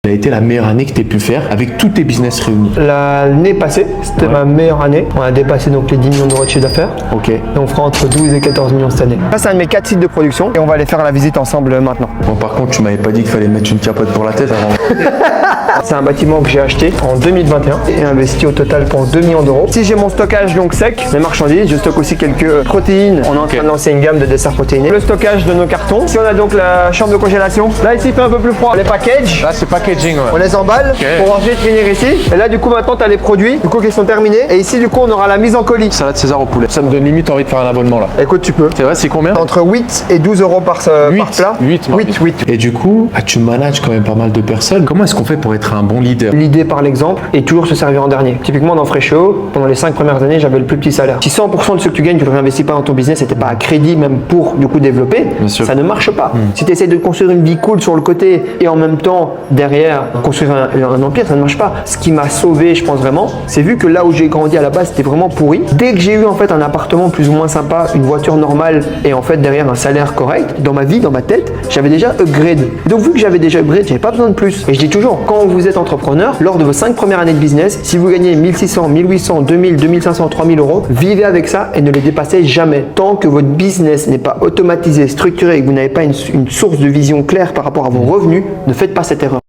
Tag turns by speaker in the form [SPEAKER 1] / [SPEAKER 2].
[SPEAKER 1] Quelle a été la meilleure année que tu aies pu faire avec tous tes business réunis?
[SPEAKER 2] L'année passée, c'était ma meilleure année. On a dépassé donc les 10 millions d'euros de chiffre d'affaires.
[SPEAKER 1] Ok.
[SPEAKER 2] Et on fera entre 12 et 14 millions cette année. Ça, c'est un de mes 4 sites de production et on va aller faire la visite ensemble maintenant.
[SPEAKER 1] Bon, par contre, tu m'avais pas dit qu'il fallait mettre une capote pour la tête avant.
[SPEAKER 2] C'est un bâtiment que j'ai acheté en 2021 et investi au total pour 2 millions d'euros. Si j'ai mon stockage donc sec, mes marchandises, je stocke aussi quelques protéines. On est en train de lancer une gamme de desserts protéinés. Le stockage de nos cartons. Si on a donc la chambre de congélation, là ici il fait un peu plus froid. Les packages,
[SPEAKER 3] Là, c'est packaging,
[SPEAKER 2] on
[SPEAKER 3] ouais.
[SPEAKER 2] les emballe pour ensuite finir ici. Et là du coup maintenant tu as les produits du coup qui sont terminés. Et ici du coup on aura la mise en colis.
[SPEAKER 3] Salade César au poulet. Ça me donne limite envie de faire un abonnement là.
[SPEAKER 2] Écoute, tu peux.
[SPEAKER 3] C'est vrai, c'est combien?
[SPEAKER 2] Entre 8 et 12 euros par plat.
[SPEAKER 3] 8.
[SPEAKER 2] 8.
[SPEAKER 1] Et du coup, tu manages quand même pas mal de personnes. Comment est-ce qu'on fait pour être un bon leader?
[SPEAKER 2] L'idée par l'exemple et toujours se servir en dernier. Typiquement dans Fresho, pendant les 5 premières années, j'avais le plus petit salaire. Si 100% de ce que tu gagnes, tu ne réinvestis pas dans ton business, c'était pas à crédit même pour du coup développer,
[SPEAKER 3] sûr.
[SPEAKER 2] ça ne marche pas. Si tu essaies de construire une vie cool sur le côté et en même temps derrière construire un empire, ça ne marche pas. Ce qui m'a sauvé, je pense vraiment, c'est vu que là où j'ai grandi à la base, c'était vraiment pourri. Dès que j'ai eu en fait un appartement plus ou moins sympa, une voiture normale et en fait derrière un salaire correct, dans ma vie, dans ma tête, j'avais déjà upgrade. Donc vu que j'avais déjà upgrade, j'avais pas besoin de plus. Et je dis toujours, quand vous êtes entrepreneur, lors de vos 5 premières années de business, si vous gagnez 1600, 1800, 2000, 2500, 3000 euros, vivez avec ça et ne les dépassez jamais. Tant que votre business n'est pas automatisé, structuré et que vous n'avez pas une source de vision claire par rapport à vos revenus, ne faites pas cette erreur.